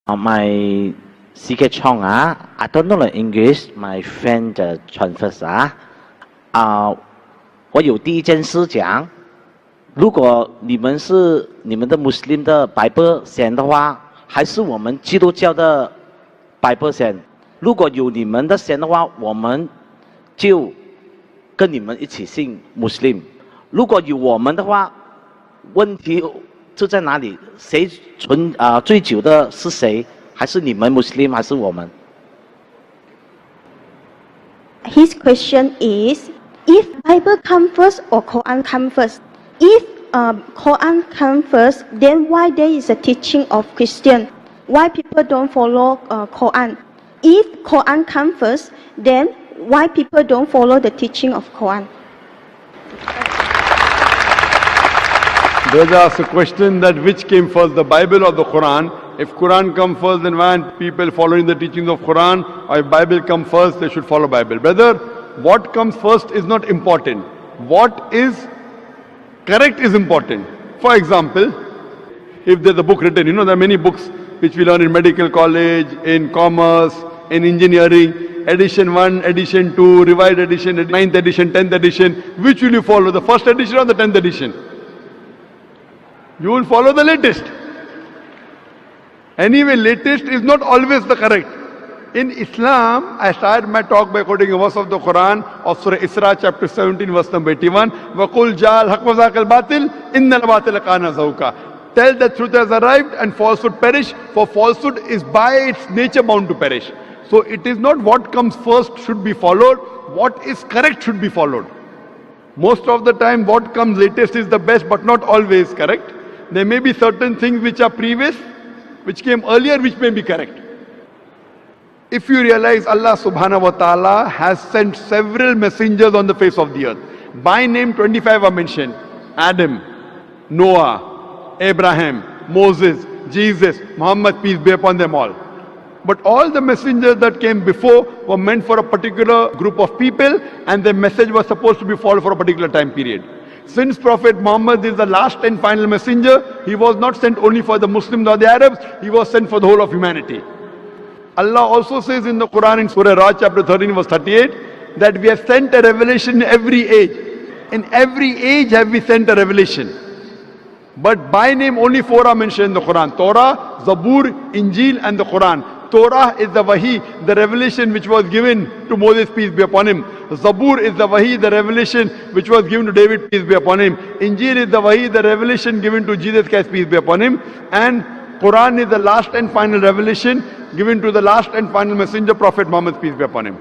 My secret song I don't know the English. My friend transfers 我有第一件事讲，如果你们是你们的穆斯林的100%的话，还是我们基督教的100%？如果有你们的的话，我们就跟你们一起信穆斯林。如果有我们的话，问题就在哪里？谁最久的是谁？还是你们穆斯林，还是我们 ？His question is, if Bible come first or Quran come first? If Quran come first, then why there is a teaching of Christian? Why people don't follow Quran? If Quran come first, then why people don't follow the teaching of Quran? Brother asked a question that which came first, the Bible or the Quran? If Quran come first, then why aren't people following the teachings of Quran? Or if Bible come first, they should follow Bible. Brother, what comes first is not important. What is correct is important. For example, if there's a book written, there are many books which we learn in medical college, in commerce, in engineering, edition 1, edition 2, revised edition, 9th edition, 10th edition. Which will you follow, the first edition or the 10th edition? You will follow the latest. Anyway, latest is not always the correct. In Islam, I started my talk by quoting a verse of the Quran of Surah Isra, chapter 17, verse number 81. وَقُلْ جَاءَ الْحَقُّ وَزَهَقَ الْبَاطِلُ إِنَّ الْبَاطِلَ كَانَ زَهُوقًا. Tell that truth has arrived and falsehood perish, for falsehood is by its nature bound to perish. So it is not what comes first should be followed, what is correct should be followed. Most of the time what comes latest is the best, but not always correct. There may be certain things which are previous, which came earlier, which may be correct. If you realize Allah subhanahu wa ta'ala has sent several messengers on the face of the earth. By name 25 are mentioned. Adam, Noah, Abraham, Moses, Jesus, Muhammad, peace be upon them all. But all the messengers that came before were meant for a particular group of people, and their message was supposed to be followed for a particular time period. Since Prophet Muhammad is the last and final messenger, he was not sent only for the Muslims or the Arabs, he was sent for the whole of humanity. Allah also says in the Quran in Surah Ra'd chapter 13 verse 38 that we have sent a revelation in every age. In every age have we sent a revelation. But by name only 4 are mentioned in the Quran: Torah, Zabur, Injil and the Quran. Torah is the Wahi, the revelation which was given to Moses, peace be upon him. Zabur is the Wahi, the revelation which was given to David, peace be upon him. Injil is the Wahi, the revelation given to Jesus Christ, peace be upon him. And Quran is the last and final revelation given to the last and final messenger, Prophet Muhammad, peace be upon him.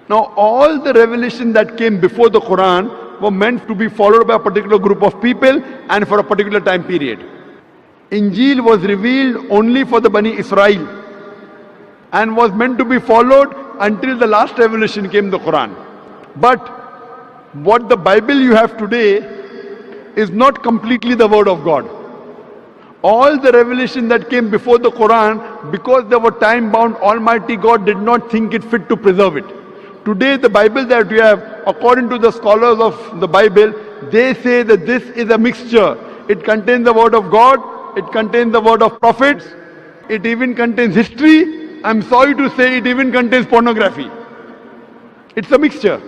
Now all the revelation that came before the Quran were meant to be followed by a particular group of people and for a particular time period. Injil was revealed only for the Bani Israel and was meant to be followed until the last revelation came, the Quran. But what the Bible you have today is not completely the word of God. All the revelation that came before the Quran, because they were time bound, Almighty God did not think it fit to preserve it. Today the Bible that we have, according to the scholars of the Bible, they say that this is a mixture. It contains the word of God, it contains the word of prophets, it even contains history. I'm sorry to say it even contains pornography. It's a mixture.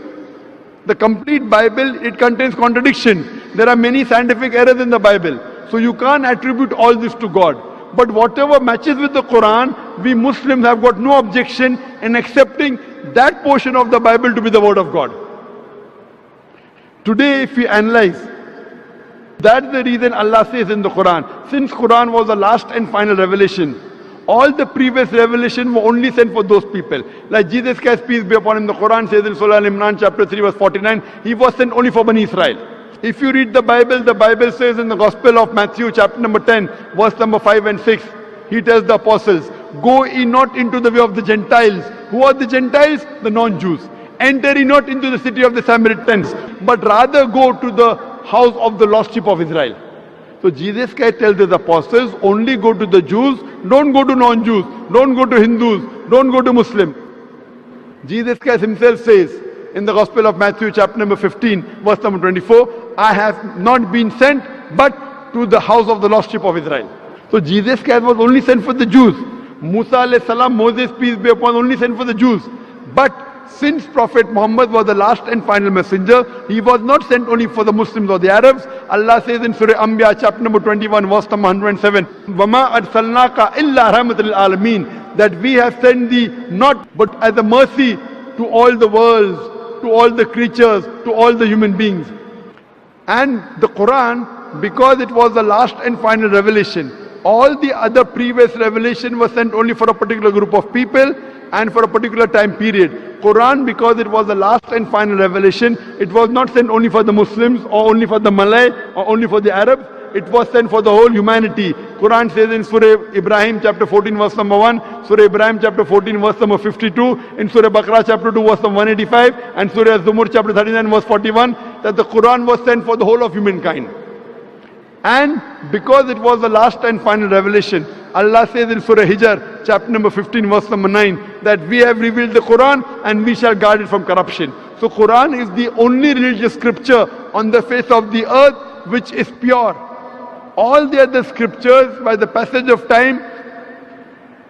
The complete Bible, it contains contradiction. There are many scientific errors in the Bible. So you can't attribute all this to God. But whatever matches with the Quran, we Muslims have got no objection in accepting that portion of the Bible to be the word of God. Today if we analyze, that's the reason Allah says in the Quran, since Quran was the last and final revelation, all the previous revelation were only sent for those people. Like Jesus Christ, peace be upon him, the Quran says in Surah Al-Imran chapter 3 verse 49, he was sent only for Bani Israel. If you read the Bible says in the Gospel of Matthew chapter number 10 verse number 5 and 6, he tells the apostles, go ye not into the way of the Gentiles. Who are the Gentiles? The non-Jews. Enter ye not into the city of the Samaritans, but rather go to the house of the lost sheep of Israel. So Jesus Christ tells his apostles, only go to the Jews, don't go to non-Jews, don't go to Hindus, don't go to Muslims. Jesus Christ himself says in the Gospel of Matthew chapter number 15 verse number 24, I have not been sent but to the house of the lost sheep of Israel. So Jesus Christ was only sent for the Jews. Musa alayhi salam, Moses, peace be upon, only sent for the Jews. But since Prophet Muhammad was the last and final messenger, he was not sent only for the Muslims or the Arabs. Allah says in Surah Anbiya chapter number 21 verse number 107, وَمَا أَرْسَلْنَاكَ إِلَّا رَحْمَةً لِلْعَالَمِينَ, that we have sent thee not but as a mercy to all the worlds, to all the creatures, to all the human beings. And the Quran, because it was the last and final revelation, all the other previous revelation was sent only for a particular group of people and for a particular time period. Quran, because it was the last and final revelation, it was not sent only for the Muslims or only for the Malay or only for the Arabs. It was sent for the whole humanity. Quran says in Surah Ibrahim chapter 14 verse number 1, Surah Ibrahim chapter 14 verse number 52, in Surah Baqarah chapter 2 verse number 185, and Surah Zumur chapter 39 verse 41, that the Quran was sent for the whole of humankind. And because it was the last and final revelation, Allah says in Surah Hijr chapter number 15 verse number 9, that we have revealed the Quran and we shall guard it from corruption. So Quran is the only religious scripture on the face of the earth which is pure. All the other scriptures, by the passage of time,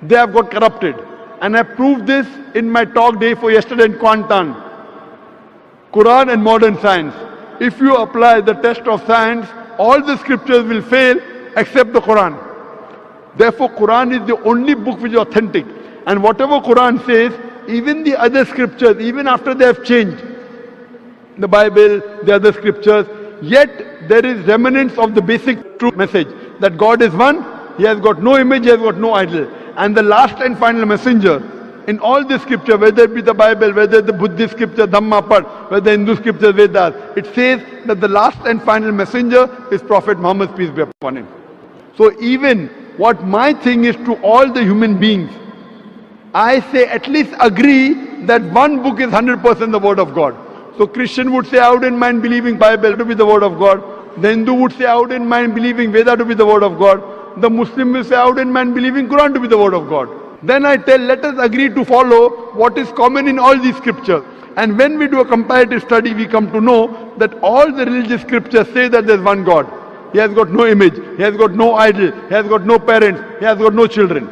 they have got corrupted. And I proved this in my talk day for yesterday in Kuantan. Quran and modern science. If you apply the test of science, all the scriptures will fail except the Quran. Therefore, Quran is the only book which is authentic. And whatever Quran says, even the other scriptures, even after they have changed, the Bible, the other scriptures, yet there is remnants of the basic true message that God is one, He has got no image, He has got no idol. And the last and final messenger in all the scripture, whether it be the Bible, whether the Buddhist scripture, Dhammapad, whether Hindu scripture, Vedas, it says that the last and final messenger is Prophet Muhammad, peace be upon him. So even what my thing is to all the human beings, I say at least agree that one book is 100% the word of God. So Christian would say, I wouldn't mind believing Bible to be the word of God. The Hindu would say, I wouldn't mind believing Veda to be the word of God. The Muslim will say, I wouldn't mind believing Quran to be the word of God. Then I tell, let us agree to follow what is common in all these scriptures. And when we do a comparative study, we come to know that all the religious scriptures say that there is one God. He has got no image, He has got no idol, He has got no parents, He has got no children.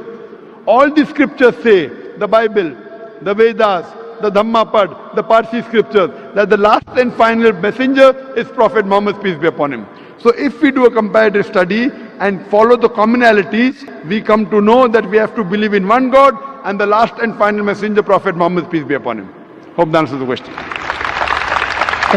All the scriptures say, the Bible, the Vedas, the Dhammapad, the Parsi scriptures, that the last and final messenger is Prophet Muhammad, peace be upon him. So if we do a comparative study and follow the commonalities, we come to know that we have to believe in one God and the last and final messenger, Prophet Muhammad, peace be upon him. Hope that answers the question.